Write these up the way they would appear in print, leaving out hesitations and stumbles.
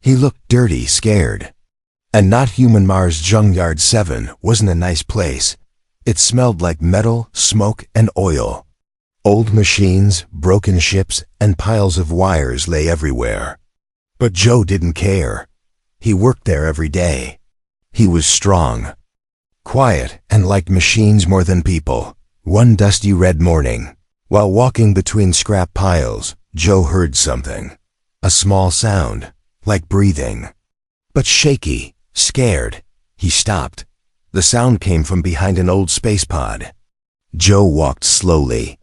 He looked dirty, scared. And not human. Mars Junkyard 7 wasn't a nice place. It smelled like metal, smoke, and oil. Old machines, broken ships, and piles of wires lay everywhere. But Joe didn't care. He worked there every day. He was strong, quiet, and liked machines more than people. One dusty red morning, while walking between scrap piles, Joe heard something. A small sound, like breathing. But shaky, scared. He stopped. The sound came from behind an old space pod. Joe walked slowly.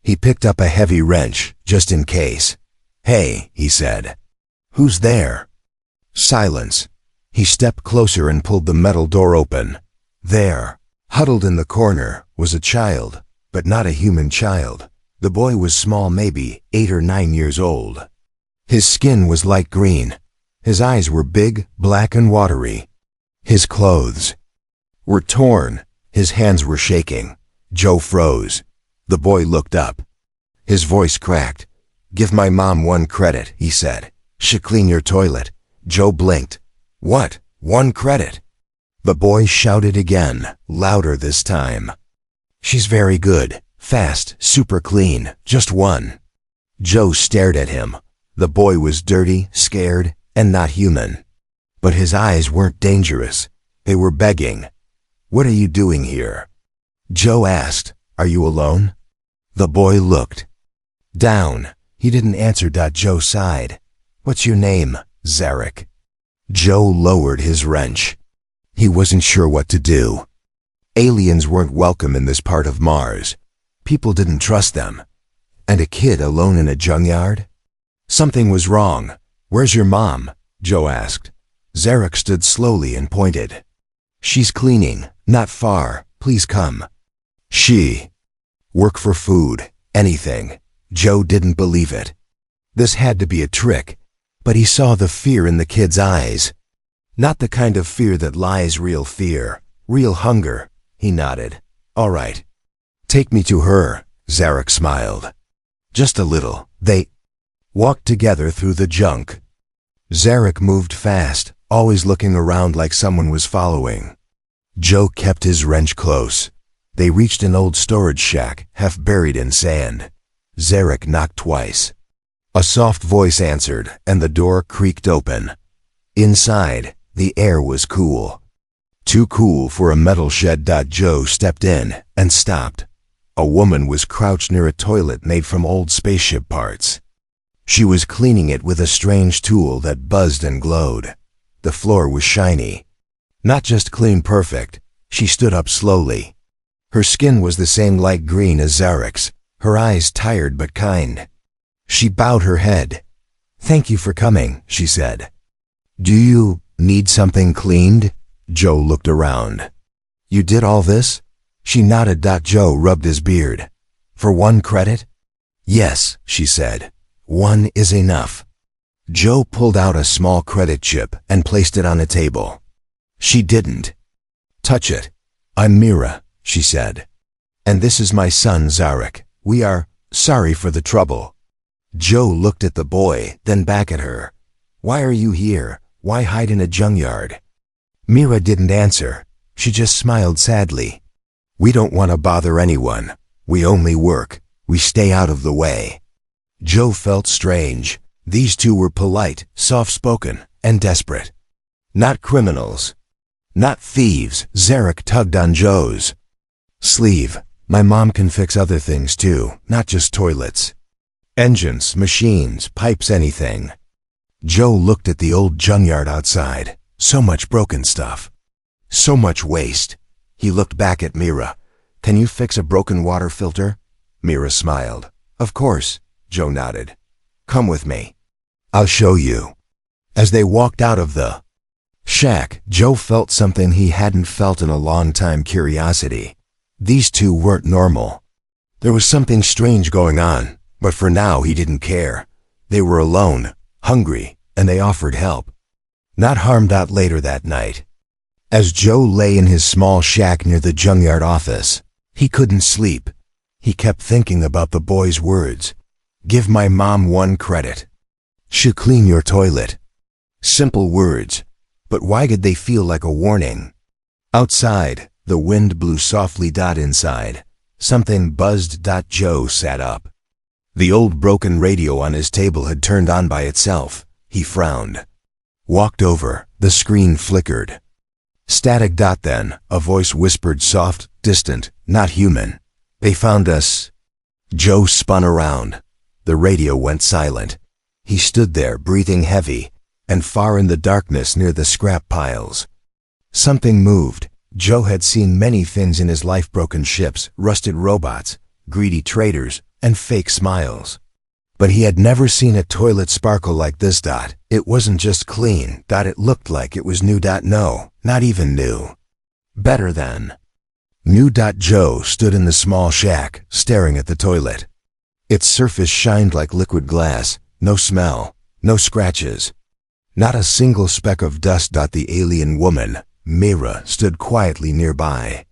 He picked up a heavy wrench, just in case. "Hey," he said. "Who's there?" Silence. He stepped closer and pulled the metal door open. There, huddled in the corner, was a child, but not a human child. The boy was small, maybe 8 or 9 years old. His skin was light green. His eyes were big, black, and watery. His clothes were torn. His hands were shaking. Joe froze. The boy looked up. His voice cracked. "Give my mom one credit," he said. "She clean your toilet." Joe blinked. "What? 1 credit?" The boy shouted again, louder this time. "She's very good, fast, super clean, just 1. Joe stared at him. The boy was dirty, scared, and not human. But his eyes weren't dangerous. They were begging. "What are you doing here?" Joe asked. "Are you alone?" The boy looked down. He didn't answer. Joe sighed. "What's your name?" "Zarek." Joe lowered his wrench. He wasn't sure what to do. Aliens weren't welcome in this part of Mars. People didn't trust them. And a kid alone in a junkyard? Something was wrong. "Where's your mom?" Joe asked. Zarek stood slowly and pointed. "She's cleaning, not far. Please come." She work for food, anything. Joe didn't believe it. This had to be a trick, but he saw the fear in the kid's eyes. Not the kind of fear that lies, real fear, real hunger. He nodded. "All right. Take me to her," Zarek smiled. "Just a little." They walked together through the junk. Zarek moved fast, always looking around like someone was following. Joe kept his wrench close. They reached an old storage shack, half buried in sand. Zarek knocked twice. A soft voice answered, and the door creaked open. Inside, the air was cool. Too cool for a metal shed. Joe stepped in and stopped. A woman was crouched near a toilet made from old spaceship parts. She was cleaning it with a strange tool that buzzed and glowed. The floor was shiny. Not just clean, perfect. She stood up slowly. Her skin was the same light green as Zarek's, her eyes tired but kind. She bowed her head. "Thank you for coming," she said. "Do you need something cleaned?" Joe looked around. "You did all this?" She nodded. Joe rubbed his beard. "For 1 credit?" "Yes," she said. 1 is enough." Joe pulled out a small credit chip and placed it on a table. She didn't touch it. "I'm Mira," she said. "And this is my son, Zarek. We are sorry for the trouble." Joe looked at the boy, then back at her. "Why are you here? Why hide in a junkyard?" Mira didn't answer. She just smiled sadly. "We don't want to bother anyone. We only work. We stay out of the way." Joe felt strange. These two were polite, soft-spoken, and desperate. Not criminals. Not thieves. Zarek tugged on Joe's sleeve. "My mom can fix other things too, not just toilets. Engines, machines, pipes, anything." Joe looked at the old junkyard outside. So much broken stuff. So much waste. He looked back at Mira. "Can you fix a broken water filter?" Mira smiled. "Of course," Joe nodded. "Come with me. I'll show you." As they walked out of the shack, Joe felt something he hadn't felt in a long time: curiosity. These two weren't normal. There was something strange going on, but for now he didn't care. They were alone, hungry, and they offered help. Not harmed. Later that night, as Joe lay in his small shack near the junkyard office, he couldn't sleep. He kept thinking about the boy's words. "Give my mom 1 credit. She'll clean your toilet." Simple words, but why did they feel like a warning? Outside, the wind blew softly. Inside, something buzzed. Joe sat up. The old broken radio on his table had turned on by itself. He frowned. Walked over. The screen flickered. Static. Then, a voice whispered, soft, distant, not human. They found us. Joe spun around. The radio went silent. He stood there, breathing heavy, and far in the darkness near the scrap piles. Something moved. Joe had seen many things in his life: broken ships, rusted robots, greedy traders, and fake smiles. But he had never seen a toilet sparkle like this. It wasn't just clean. It looked like it was new. No, not even new. Better than new. Joe stood in the small shack, staring at the toilet. Its surface shined like liquid glass. No smell, no scratches, not a single speck of dust. The alien woman, Mira, stood quietly nearby.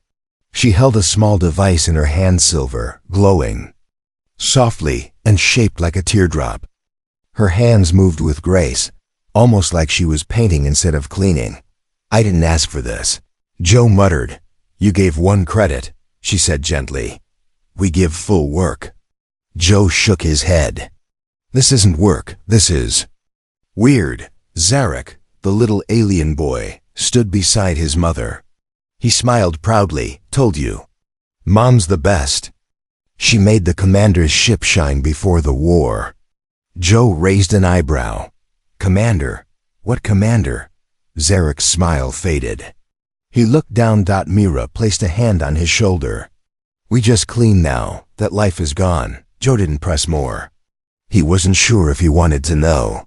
She held a small device in her hand, silver, glowing softly and shaped like a teardrop. Her hands moved with grace, almost like she was painting instead of cleaning. I didn't ask for this, Joe muttered. You gave one credit, she said gently. We give full work. Joe shook his head. This isn't work, this is weird. Zarek, the little alien boy, stood beside his mother. He smiled proudly. Told you. Mom's the best. She made the commander's ship shine before the war. Joe raised an eyebrow. Commander? What commander? Zarek's smile faded. He looked down. Mira placed a hand on his shoulder. We just clean now. That life is gone. Joe didn't press more. He wasn't sure if he wanted to know.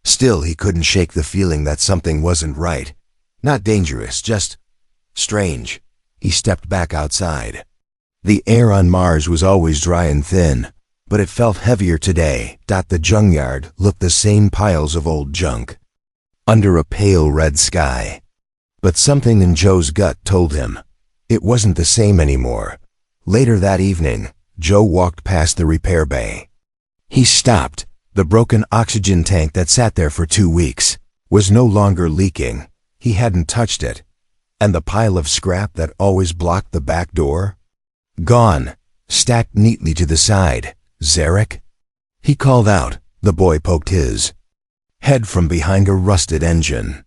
Still, he couldn't shake the feeling that something wasn't right. Not dangerous, just strange. He stepped back outside. The air on Mars was always dry and thin, but it felt heavier today. The junkyard looked the same, piles of old junk, under a pale red sky. But something in Joe's gut told him it wasn't the same anymore. Later that evening, Joe walked past the repair bay. He stopped. The broken oxygen tank that sat there for 2 weeks was no longer leaking. He hadn't touched it. And the pile of scrap that always blocked the back door? Gone, stacked neatly to the side. Zarek? He called out. The boy poked his head from behind a rusted engine.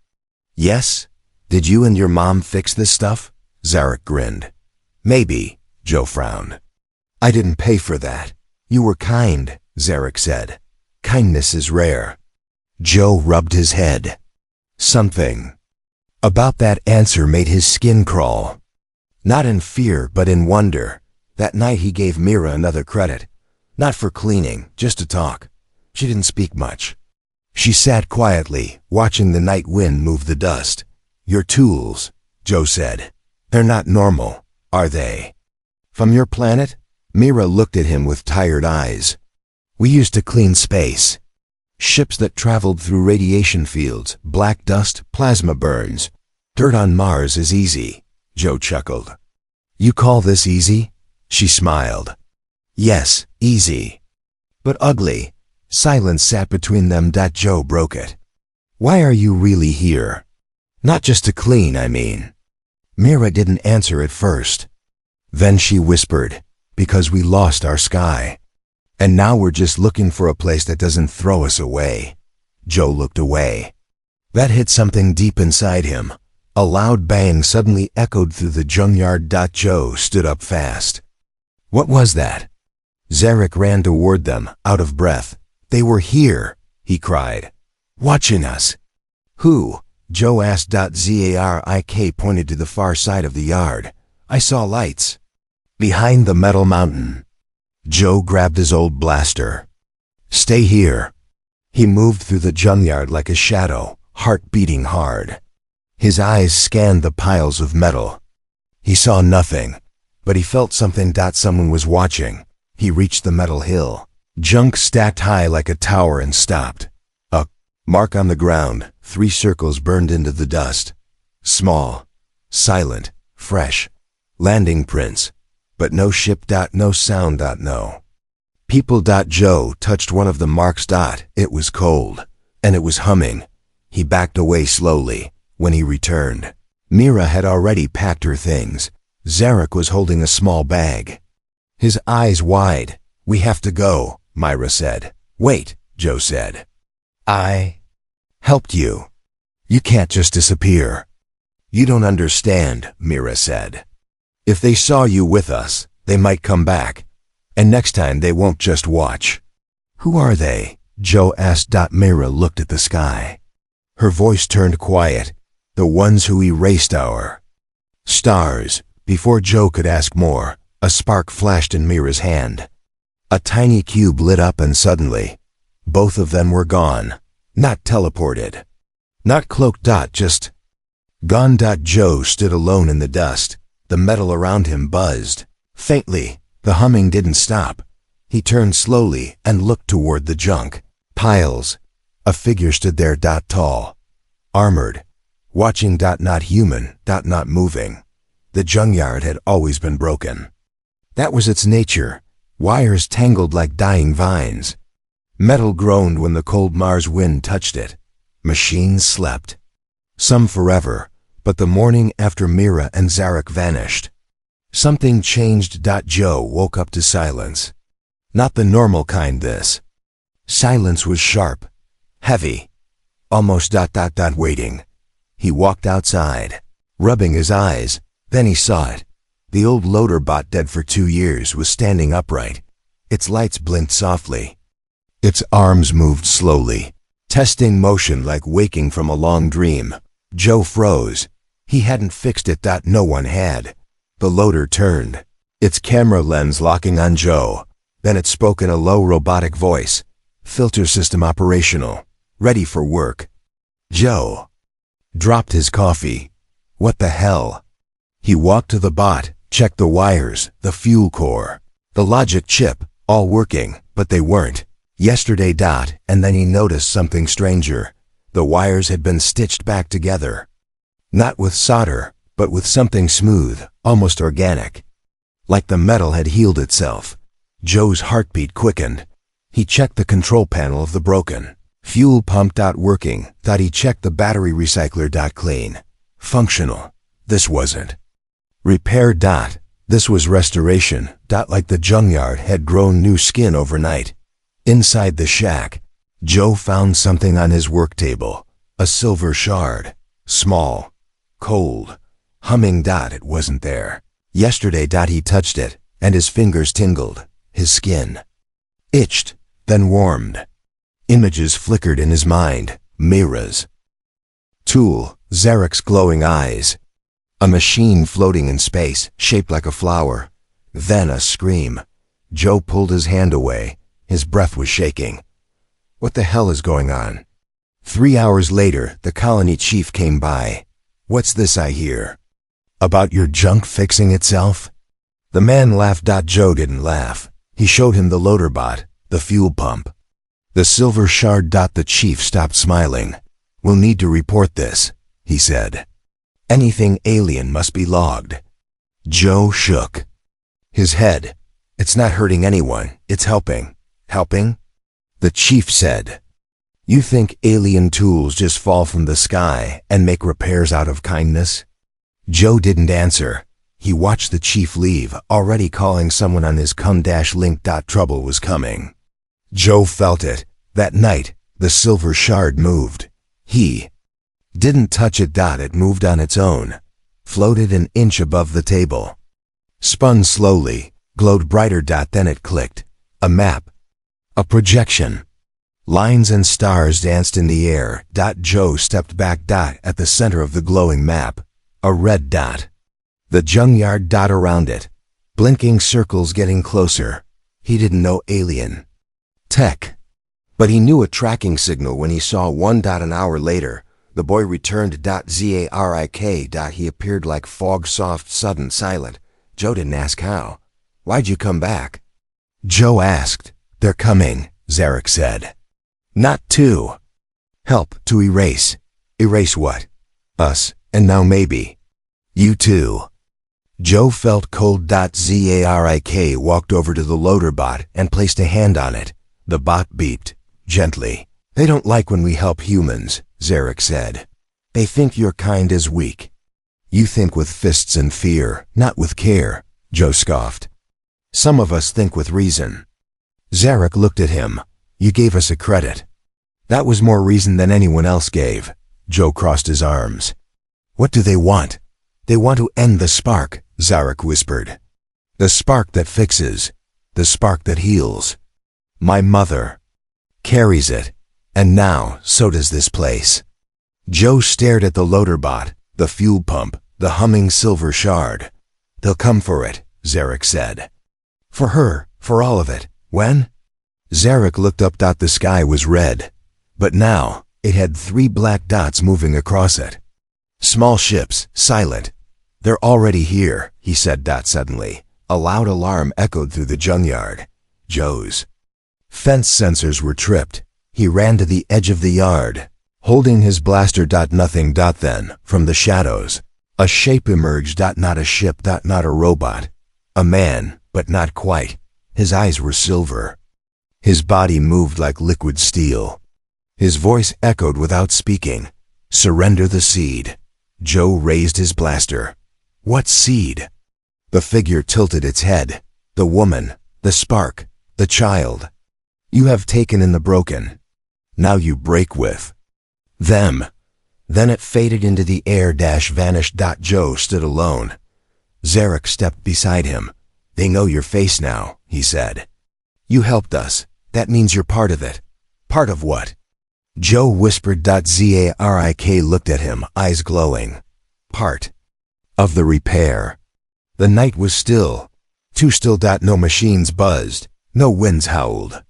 Yes? Did you and your mom fix this stuff? Zarek grinned. Maybe, Joe frowned. I didn't pay for that. You were kind, Zarek said. Kindness is rare. Joe rubbed his head. Something about that answer made his skin crawl. Not in fear, but in wonder. That night he gave Mira another credit. Not for cleaning, just to talk. She didn't speak much. She sat quietly, watching the night wind move the dust. Your tools, Joe said. They're not normal, are they? From your planet? Mira looked at him with tired eyes. We used to clean space. Ships that traveled through radiation fields, black dust, plasma burns. Dirt on Mars is easy, Joe chuckled. You call this easy? She smiled. Yes, easy. But ugly. Silence sat between them. Joe broke it. Why are you really here? Not just to clean, I mean. Mira didn't answer at first. Then she whispered, because we lost our sky. And now we're just looking for a place that doesn't throw us away. Joe looked away. That hit something deep inside him. A loud bang suddenly echoed through the junkyard. Joe stood up fast. What was that? Zarek ran toward them, out of breath. They were here, he cried. Watching us. Who? Joe asked. Zarik pointed to the far side of the yard. I saw lights. Behind the metal mountain. Joe grabbed his old blaster. Stay here. He moved through the junkyard like a shadow, heart beating hard. His eyes scanned the piles of metal. He saw nothing, but he felt something. Someone was watching. He reached the metal hill. Junk stacked high like a tower and stopped. A mark on the ground, 3 circles burned into the dust. Small, silent, fresh. Landing prints, but no ship. No sound. No people. Joe touched one of the marks. It was cold, and it was humming. He backed away slowly. When he returned, Mira had already packed her things. Zarek was holding a small bag. His eyes wide. "We have to go," Myra said. "Wait," Joe said. "I helped you. You can't just disappear." "You don't understand," Mira said. "If they saw you with us, they might come back. And next time they won't just watch." "Who are they?" Joe asked. Mira looked at the sky. Her voice turned quiet. "The ones who erased our stars." Before Joe could ask more, a spark flashed in Mira's hand. A tiny cube lit up and suddenly, both of them were gone. Not teleported. Not cloaked. Just gone. Joe stood alone in the dust. The metal around him buzzed. Faintly, the humming didn't stop. He turned slowly and looked toward the junk piles. A figure stood there. Tall. Armored. Watching. Not human. Not moving. The junkyard had always been broken. That was its nature. Wires tangled like dying vines. Metal groaned when the cold Mars wind touched it. Machines slept. Some forever, but the morning after Mira and Zarek vanished, something changed. Joe woke up to silence. Not the normal kind. This silence was sharp, heavy, almost waiting. He walked outside, rubbing his eyes. Then he saw it. The old loader bot, dead for 2 years, was standing upright. Its lights blinked softly. Its arms moved slowly, testing motion like waking from a long dream. Joe froze. He hadn't fixed it. No one had. The loader turned, its camera lens locking on Joe. Then it spoke in a low robotic voice. "Filter system operational. Ready for work." Joe dropped his coffee. What the hell? He walked to the bot, checked the wires, the fuel core, the logic chip, all working, but they weren't. Yesterday. And then he noticed something stranger. The wires had been stitched back together. Not with solder, but with something smooth, almost organic. Like the metal had healed itself. Joe's heartbeat quickened. He checked the control panel of the broken fuel pump. Working. He checked the battery recycler. Clean. Functional. This wasn't repair. This was restoration. Like the junkyard had grown new skin overnight. Inside the shack, Joe found something on his work table. A silver shard. Small. Cold. Humming. It wasn't there. Yesterday. He touched it, and his fingers tingled. His skin itched, then warmed. Images flickered in his mind. Mira's tool, Zarek's glowing eyes. A machine floating in space, shaped like a flower. Then a scream. Joe pulled his hand away. His breath was shaking. What the hell is going on? 3 hours later, the colony chief came by. "What's this I hear? About your junk fixing itself?" The man laughed. Joe didn't laugh. He showed him the loader bot, the fuel pump, the silver shard. The chief stopped smiling. "We'll need to report this," he said. "Anything alien must be logged." Joe shook his head. "It's not hurting anyone. It's helping." "Helping?" The chief said. "You think alien tools just fall from the sky and make repairs out of kindness?" Joe didn't answer. He watched the chief leave, already calling someone on his cum-link. Trouble was coming. Joe felt it. That night, the silver shard moved. He didn't touch it. It moved on its own, floated an inch above the table, spun slowly, glowed brighter. Then it clicked. A map. A projection. Lines and stars danced in the air. Joe stepped back. At the center of the glowing map, a red dot. The junkyard. Around it, blinking circles getting closer. He didn't know alien tech, but he knew a tracking signal when he saw one. An hour later, the boy returned. Zarik. He appeared like fog, soft, sudden, silent. Joe didn't ask how. "Why'd you come back?" Joe asked. "They're coming," Zarek said. "Not to help, to erase." "Erase what?" "Us, and now maybe you too." Joe felt cold. Zarik walked over to the loader bot and placed a hand on it. The bot beeped, gently. "They don't like when we help humans. Zarek said. They think your kind is weak. You think with fists and fear, not with care, Joe scoffed. Some of us think with reason. Zarek looked at him. You gave us a credit. That was more reason than anyone else gave. Joe crossed his arms. What do they want? They want to end the spark, Zarek whispered. The spark that fixes. The spark that heals. My mother carries it, and now so does this place. Joe stared at the loader bot, the fuel pump, the humming silver shard. They'll come for it, Zarek said. For her, for all of it. When? Zarek looked up. The sky was red, but now it had 3 black dots moving across it. Small ships, silent. They're already here, he said. Suddenly, a loud alarm echoed through the junkyard. Joe's fence sensors were tripped. He ran to the edge of the yard, holding his blaster. Nothing. Then, from the shadows, a shape emerged. Not a ship. Not a robot. A man, but not quite. His eyes were silver. His body moved like liquid steel. His voice echoed without speaking. Surrender the seed. Joe raised his blaster. What seed? The figure tilted its head. The woman, the spark, the child. You have taken in the broken. Now you break with them. Then it faded into the air. Vanished. Joe stood alone. Zarek stepped beside him. They know your face now, he said. You helped us. That means you're part of it. Part of what? Joe whispered. Zarek looked at him, eyes glowing. Part of the repair. The night was still. Too still. No machines buzzed. No winds howled.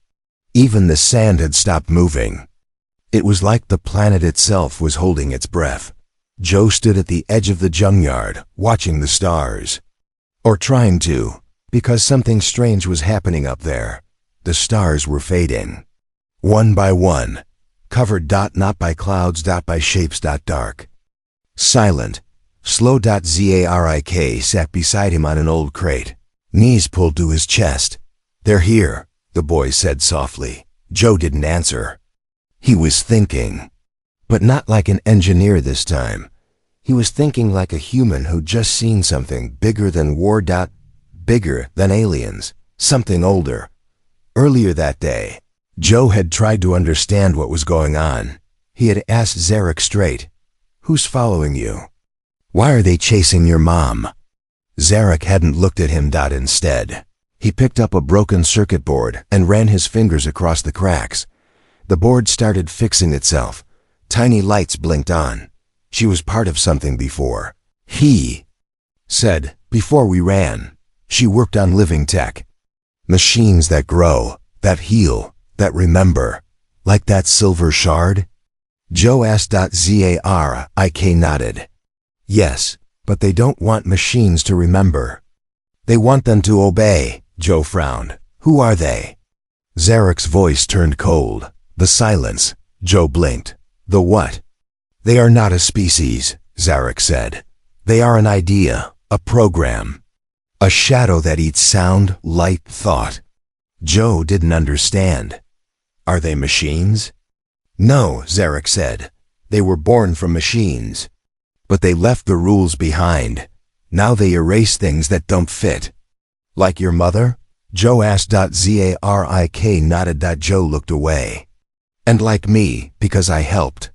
Even the sand had stopped moving. It was like the planet itself was holding its breath. Joe stood at the edge of the junkyard, watching the stars. Or trying to, because something strange was happening up there. The stars were fading. One by one. Covered. Not by clouds. By shapes. Dark. Silent. Slow. Zarek sat beside him on an old crate. Knees pulled to his chest. They're here, the boy said softly. Joe didn't answer. He was thinking. But not like an engineer this time. He was thinking like a human who'd just seen something bigger than war. Bigger than aliens. Something older. Earlier that day, Joe had tried to understand what was going on. He had asked Zarek straight, Who's following you? Why are they chasing your mom? Zarek hadn't looked at him. Instead, he picked up a broken circuit board and ran his fingers across the cracks. The board started fixing itself. Tiny lights blinked on. She was part of something before. He said, before we ran, she worked on living tech. Machines that grow, that heal, that remember. Like that silver shard? Joe asked. Zarek nodded. Yes, but they don't want machines to remember. They want them to obey. Joe frowned. Who are they? Zarek's voice turned cold. The silence. Joe blinked. The what? They are not a species, Zarek said. They are an idea, a program. A shadow that eats sound, light, thought. Joe didn't understand. Are they machines? No, Zarek said. They were born from machines. But they left the rules behind. Now they erase things that don't fit. Like your mother? Joe asked. Zarek nodded. Joe looked away. And like me, because I helped.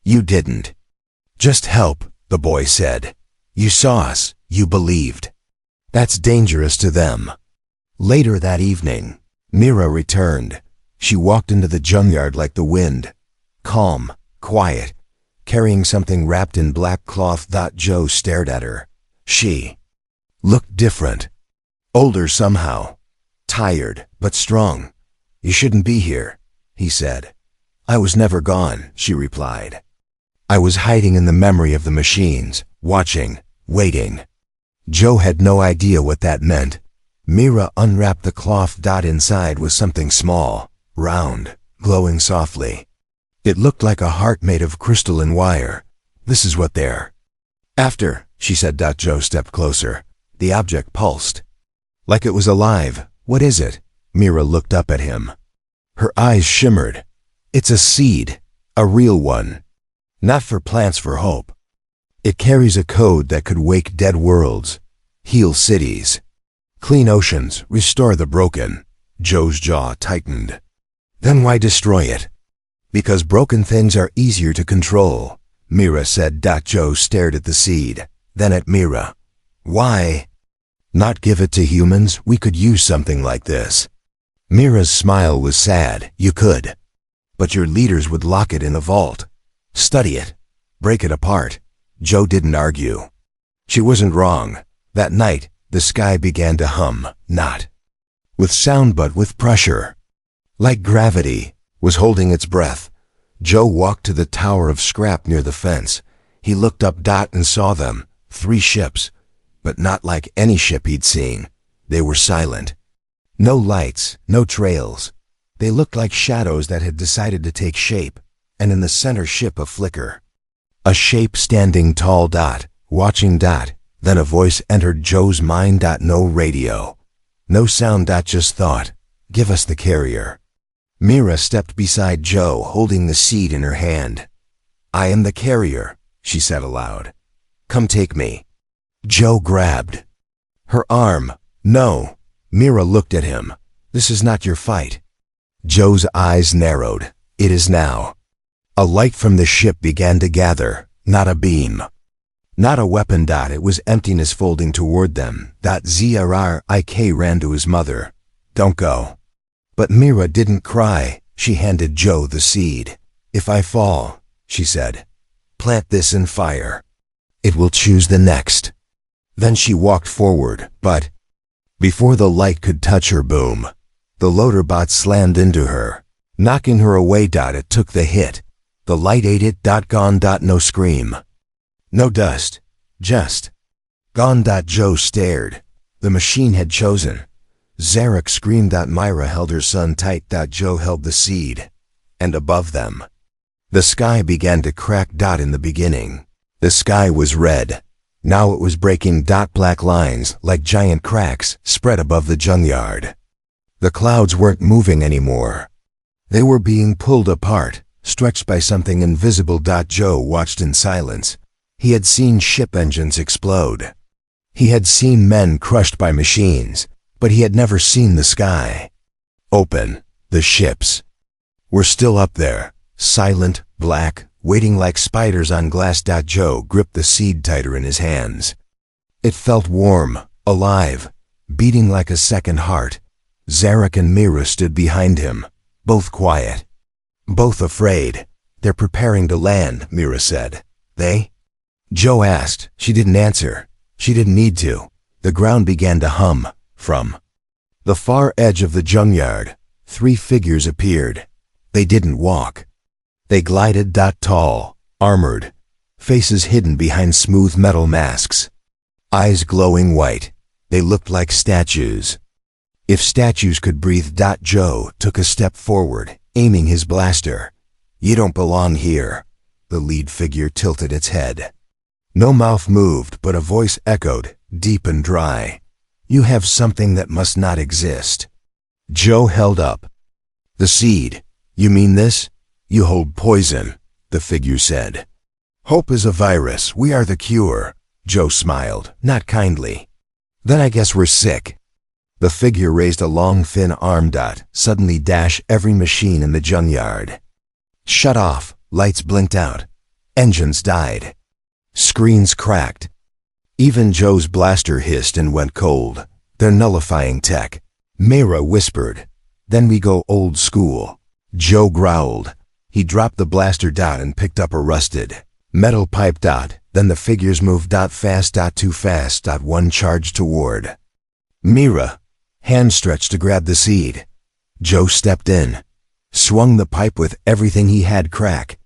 You didn't. Just help, the boy said. You saw us, you believed. That's dangerous to them. Later that evening, Mira returned. She walked into the junkyard like the wind. Calm, quiet, carrying something wrapped in black cloth. Joe stared at her. She looked different. Older somehow. Tired, but strong. You shouldn't be here, he said. I was never gone, she replied. I was hiding in the memory of the machines, watching, waiting. Joe had no idea what that meant. Mira unwrapped the cloth. Inside was something small, round, glowing softly. It looked like a heart made of crystalline wire. This is what they're after, she said. Joe stepped closer. The object pulsed. Like it was alive. What is it? Mira looked up at him. Her eyes shimmered. It's a seed. A real one. Not for plants for hope. It carries a code that could wake dead worlds, heal cities, clean oceans, restore the broken. Joe's jaw tightened. Then why destroy it? Because broken things are easier to control, Mira said. Joe stared at the seed, then at Mira. Why not give it to humans? We could use something like this. Mira's smile was sad. You could. But your leaders would lock it in a vault. Study it. Break it apart. Joe didn't argue. She wasn't wrong. That night, the sky began to hum, not with sound but with pressure. Like gravity was holding its breath. Joe walked to the tower of scrap near the fence. He looked up and saw them, 3 ships, but not like any ship he'd seen. They were silent. No lights, no trails. They looked like shadows that had decided to take shape, and in the center ship a flicker. A shape standing tall. Watching. Then a voice entered Joe's mind. No radio. No sound. Just thought. Give us the carrier. Mira stepped beside Joe, holding the seed in her hand. I am the carrier, she said aloud. Come take me. Joe grabbed her arm. No. Mira looked at him. This is not your fight. Joe's eyes narrowed. It is now. A light from the ship began to gather, not a beam. Not a weapon. It was emptiness folding toward them. Zrik ran to his mother. Don't go. But Mira didn't cry. She handed Joe the seed. If I fall, she said, plant this in fire. It will choose the next. Then she walked forward, but before the light could touch her, boom, the loader bot slammed into her, knocking her away. It took the hit. The light ate it. Gone. No scream. No dust. Just gone. Joe stared. The machine had chosen. Zarek screamed. Myra held her son tight. Joe held the seed. And above them, the sky began to crack. In the beginning, the sky was red. Now it was breaking. Black lines, like giant cracks, spread above the junkyard. The clouds weren't moving anymore. They were being pulled apart, stretched by something invisible. Joe watched in silence. He had seen ship engines explode. He had seen men crushed by machines, but he had never seen the sky open. The ships were still up there, silent, black, waiting like spiders on glass. Joe gripped the seed tighter in his hands. It felt warm, alive, beating like a second heart. Zarek and Mira stood behind him, both quiet, both afraid. They're preparing to land, Mira said. They? Joe asked. She didn't answer. She didn't need to. The ground began to hum. From the far edge of the junkyard, 3 figures appeared. They didn't walk. They glided. Tall, armored, faces hidden behind smooth metal masks, eyes glowing white. They looked like statues. If statues could breathe. Joe took a step forward, aiming his blaster. You don't belong here. The lead figure tilted its head. No mouth moved, but a voice echoed, deep and dry. You have something that must not exist. Joe held up the seed. You mean this? You hold poison, the figure said. Hope is a virus. We are the cure. Joe smiled, not kindly. Then I guess we're sick. The figure raised a long, thin arm. Suddenly every machine in the junkyard shut off. Lights blinked out. Engines died. Screens cracked. Even Joe's blaster hissed and went cold. They're nullifying tech. Mira whispered. Then we go old school. Joe growled. He dropped the blaster. And picked up a rusted metal pipe. Then the figures moved. Fast. Too fast. One charged toward Mira. Hand stretched to grab the seed. Joe stepped in, swung the pipe with everything he had. Crack.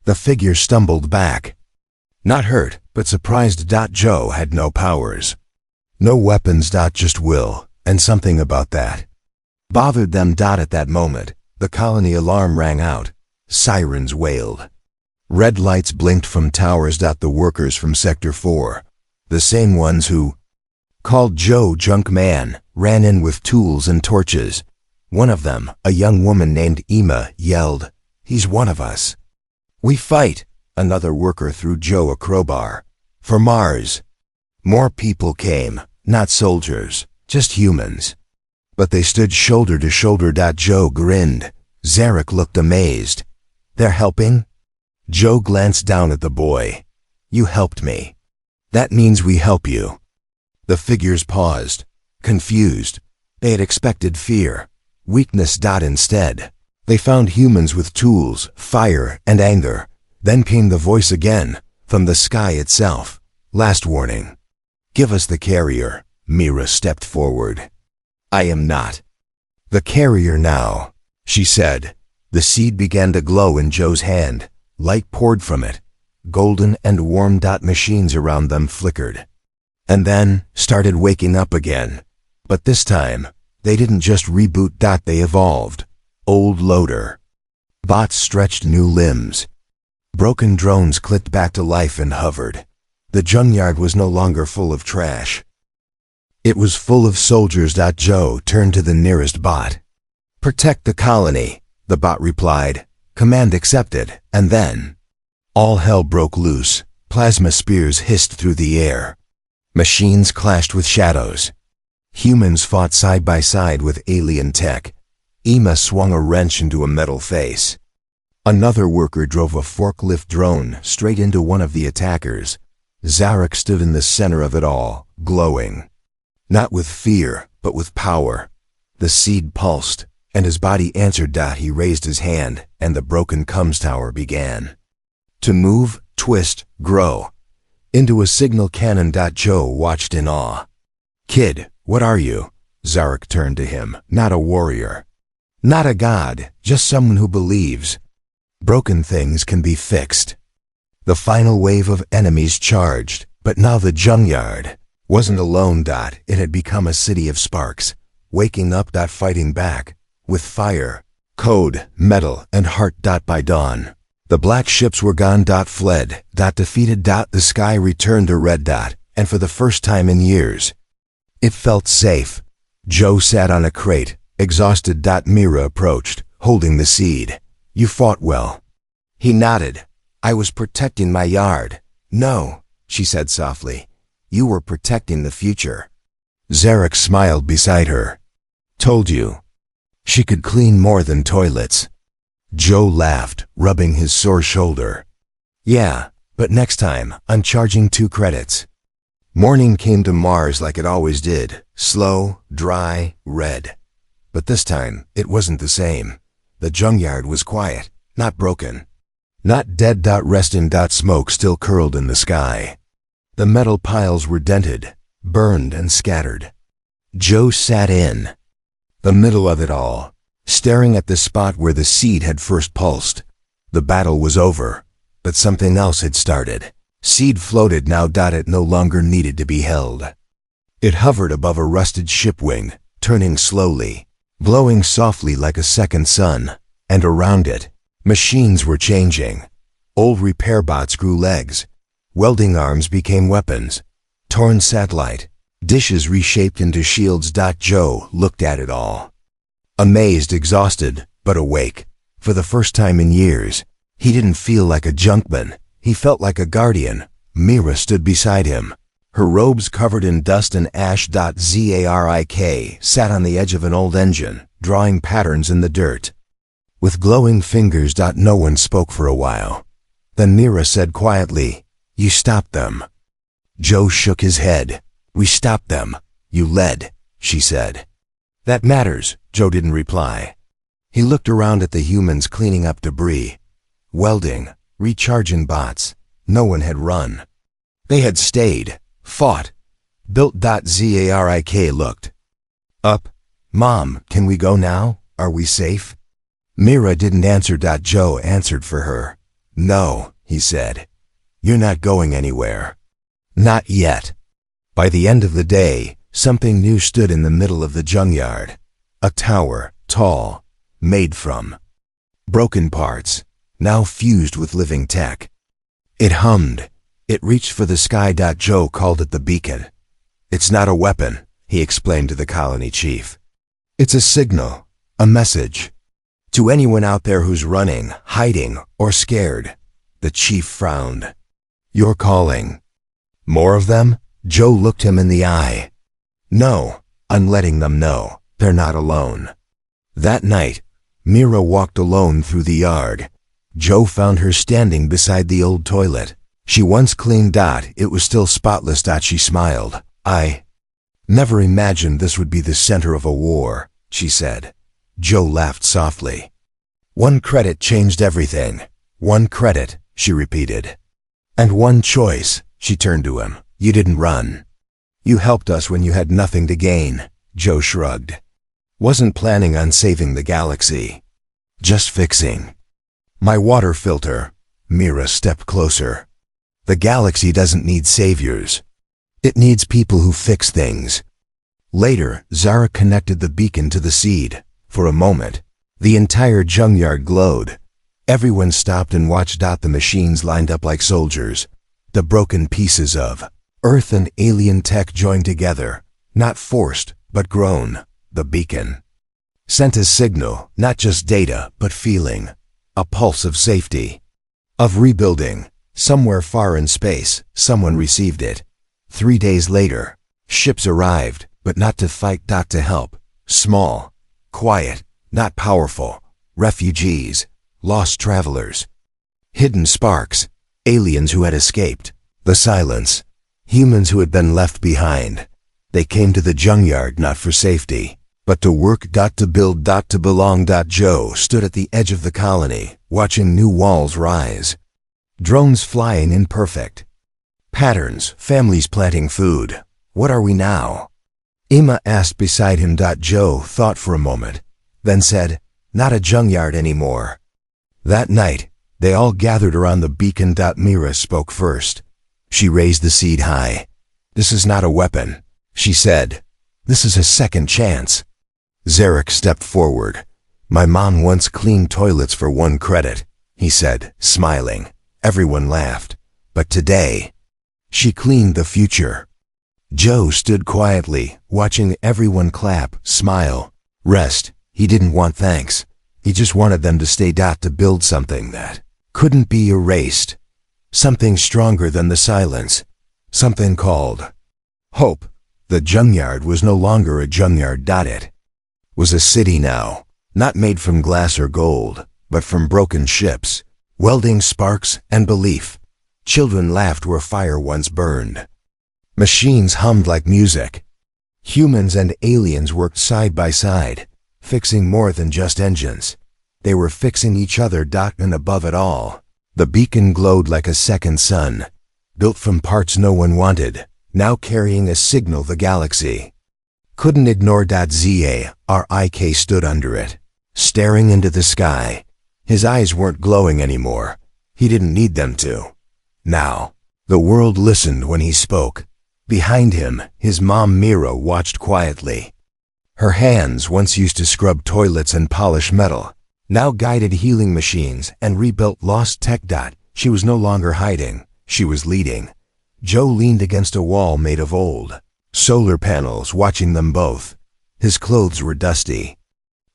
The figure stumbled back. Not hurt, but surprised. Joe had no powers. No weapons. Just will, and something about that bothered them. At that moment, the colony alarm rang out. Sirens wailed. Red lights blinked from towers. The workers from Sector 4, the same ones who called Joe Junk Man, ran in with tools and torches. One of them, a young woman named Emma, yelled, "He's one of us." "We fight," Another worker threw Joe a crowbar. For Mars. More people came, not soldiers, just humans. But they stood shoulder to shoulder. Joe grinned. Zarek looked amazed. They're helping? Joe glanced down at the boy. You helped me. That means we help you. The figures paused, confused. They had expected fear, weakness. Instead, they found humans with tools, fire, and anger. Then came the voice again, from the sky itself. Last warning. Give us the carrier. Mira stepped forward. I am not the carrier now, she said. The seed began to glow in Joe's hand. Light poured from it. Golden and warm. Machines around them flickered. And then started waking up again. But this time, they didn't just reboot. They evolved. Old loader. Bots stretched new limbs. Broken drones clicked back to life and hovered. The junkyard was no longer full of trash. It was full of soldiers. Joe turned to the nearest bot. Protect the colony, the bot replied. Command accepted, and then all hell broke loose. Plasma spears hissed through the air. Machines clashed with shadows. Humans fought side by side with alien tech. Ema swung a wrench into a metal face. Another worker drove a forklift drone straight into one of the attackers. Zarek stood in the center of it all, glowing. Not with fear, but with power. The seed pulsed, and his body answered. He raised his hand, and the broken comms tower began to move, twist, grow, into a signal cannon. Joe watched in awe. Kid, what are you? Zarek turned to him. Not a warrior. Not a god, just someone who believes. Broken things can be fixed. The final wave of enemies charged, but now the junkyard wasn't alone. It had become a city of sparks, waking up. Fighting back, with fire, code, metal, and heart. By dawn, the black ships were gone. Fled. Defeated. The sky returned to red. And for the first time in years, it felt safe. Joe sat on a crate, exhausted. Mira approached, holding the seed. You fought well. He nodded. I was protecting my yard. No, she said softly. You were protecting the future. Zarek smiled beside her. Told you. She could clean more than toilets. Joe laughed, rubbing his sore shoulder. Yeah, but next time, I'm charging 2 credits. Morning came to Mars like it always did. Slow, dry, red. But this time, it wasn't the same. The junkyard was quiet, not broken. Not dead. Resting. Smoke still curled in the sky. The metal piles were dented, burned, and scattered. Joe sat in the middle of it all, staring at the spot where the seed had first pulsed. The battle was over, but something else had started. Seed floated now. It no longer needed to be held. It hovered above a rusted ship wing, turning slowly, glowing softly like a second sun. And around it, machines were changing. Old repair bots grew legs. Welding arms became weapons. Torn satellite dishes reshaped into shields. Joe looked at it all. Amazed, exhausted, but awake. For the first time in years, he didn't feel like a junkman. He felt like a guardian. Mira stood beside him. Her robes covered in dust and ash. Zarek sat on the edge of an old engine, drawing patterns in the dirt. With glowing fingers. No one spoke for a while. Then Mira said quietly, You stopped them. Joe shook his head. We stopped them. You led, she said. That matters, Joe didn't reply. He looked around at the humans cleaning up debris. Welding, recharging bots. No one had run. They had stayed, fought, built. Zarek looked up. Mom, can we go now? Are we safe? Mira didn't answer. Joe answered for her. No, he said. You're not going anywhere. Not yet. By the end of the day, something new stood in the middle of the junkyard. A tower, tall, made from broken parts, now fused with living tech. It hummed. It reached for the sky. Joe called it the beacon. It's not a weapon, he explained to the colony chief. It's a signal, a message. To anyone out there who's running, hiding, or scared, The chief frowned. You're calling. More of them? Joe looked him in the eye. No, I'm letting them know they're not alone. That night, Mira walked alone through the yard. Joe found her standing beside the old toilet. She once cleaned. It was still spotless. She smiled. I never imagined this would be the center of a war, she said. Joe laughed softly. One credit changed everything. One credit, she repeated. And one choice, she turned to him. You didn't run. You helped us when you had nothing to gain. Joe shrugged. Wasn't planning on saving the galaxy. Just fixing my water filter. Mira stepped closer. The galaxy doesn't need saviors. It needs people who fix things. Later, Zara connected the beacon to the seed. For a moment, the entire junkyard glowed. Everyone stopped and watched. The machines lined up like soldiers. The broken pieces of Earth and alien tech joined together, not forced, but grown. The beacon sent a signal, not just data, but feeling. A pulse of safety, of rebuilding. Somewhere far in space, someone received it. 3 days later, ships arrived, but not to fight. To help. Small, quiet, not powerful. Refugees, lost travelers, hidden sparks, aliens who had escaped. The silence, humans who had been left behind. They came to the junkyard not for safety, but to work. To build. To belong. Joe stood at the edge of the colony, watching new walls rise. Drones flying in perfect patterns, families planting food. What are we now? Emma asked beside him. Joe thought for a moment, then said, not a junkyard anymore. That night, they all gathered around the beacon. Mira spoke first. She raised the seed high. This is not a weapon, she said. This is a second chance. Zarek stepped forward. My mom once cleaned toilets for 1 credit, he said, smiling. Everyone laughed. But today, she cleaned the future. Joe stood quietly, watching everyone clap, smile, rest. He didn't want thanks. He just wanted them to stay. To build something that couldn't be erased. Something stronger than the silence. Something called hope. The junkyard was no longer a junkyard. It was a city now, not made from glass or gold, but from broken ships, welding sparks and belief. Children laughed where fire once burned. Machines hummed like music. Humans and aliens worked side by side, fixing more than just engines. They were fixing each other. And above it all, the beacon glowed like a second sun, built from parts no one wanted, now carrying a signal the galaxy couldn't ignore. Zarik stood under it, staring into the sky. His eyes weren't glowing anymore. He didn't need them to. Now, the world listened when he spoke. Behind him, his mom Mira watched quietly. Her hands, once used to scrub toilets and polish metal, now guided healing machines and rebuilt lost tech. She was no longer hiding. She was leading. Joe leaned against a wall made of old solar panels, watching them both. His clothes were dusty.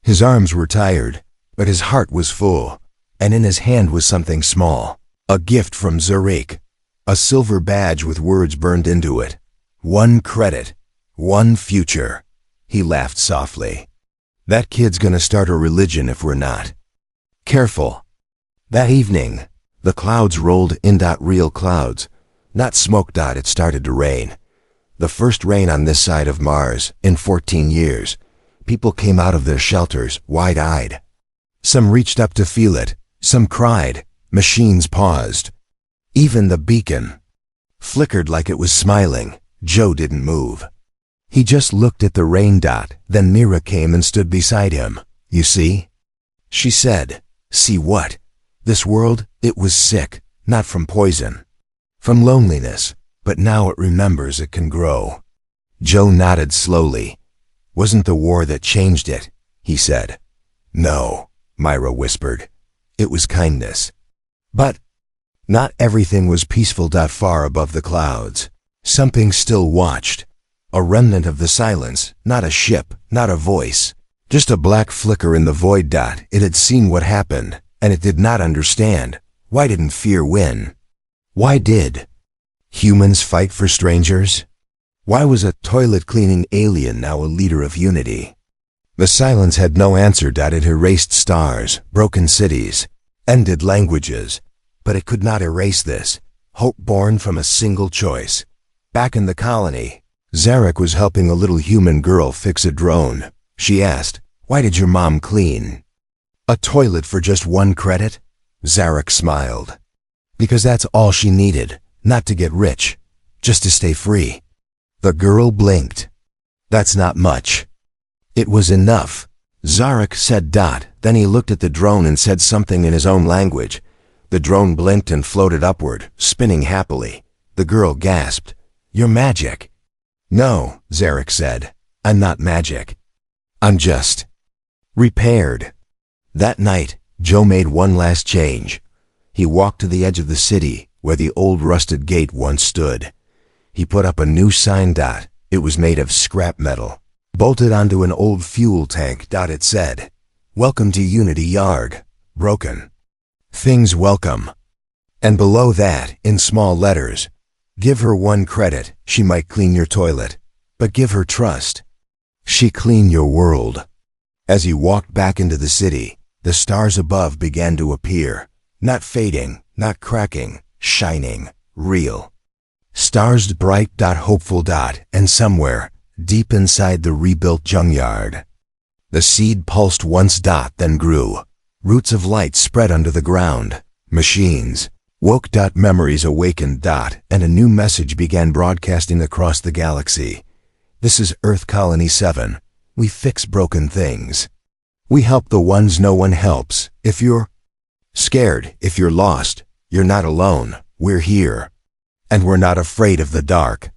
His arms were tired, but his heart was full, and in his hand was something small. A gift from Zarik. A silver badge with words burned into it. 1 credit. 1 future. He laughed softly. That kid's gonna start a religion if we're not careful. That evening, the clouds rolled in. Real clouds, not smoke. It started to rain. The first rain on this side of Mars in 14 years. People came out of their shelters, wide-eyed. Some reached up to feel it. Some cried. Machines paused. Even the beacon flickered like it was smiling. Joe didn't move. He just looked at the rain. Then Mira came and stood beside him. You see? She said. See what? This world, it was sick, not from poison, from loneliness, but now it remembers it can grow. Joe nodded slowly. Wasn't the war that changed it, he said. No, Myra whispered. It was kindness. But not everything was peaceful. Far above the clouds, something still watched. A remnant of the silence, not a ship, not a voice, just a black flicker in the void. It had seen what happened, and it did not understand. Why didn't fear win? Why did humans fight for strangers? Why was a toilet-cleaning alien now a leader of unity? The silence had no answer. It erased stars, broken cities, ended languages, but it could not erase this, hope born from a single choice. Back in the colony, Zarek was helping a little human girl fix a drone. She asked, "Why did your mom clean a toilet for just 1 credit?" Zarek smiled. "Because that's all she needed, not to get rich, just to stay free." The girl blinked. "That's not much." "It was enough," Zarek said. Then he looked at the drone and said something in his own language. The drone blinked and floated upward, spinning happily. The girl gasped, "You're magic." "No," Zarek said, "I'm not magic. I'm just repaired." That night, Joe made one last change. He walked to the edge of the city, where the old rusted gate once stood. He put up a new sign. It was made of scrap metal, bolted onto an old fuel tank. It said, "Welcome to Unity Yard. Broken things welcome." And below that, in small letters, "Give her 1 credit, she might clean your toilet. But give her trust, she clean your world." As he walked back into the city, the stars above began to appear. Not fading, not cracking, shining, real. Stars bright, hopeful. And somewhere, deep inside the rebuilt junkyard, the seed pulsed once. Then grew. Roots of light spread under the ground. Machines woke. Memories awakened. And a new message began broadcasting across the galaxy. "This is Earth Colony 7. We fix broken things. We help the ones no one helps. If you're scared, if you're lost, you're not alone. We're here. And we're not afraid of the dark."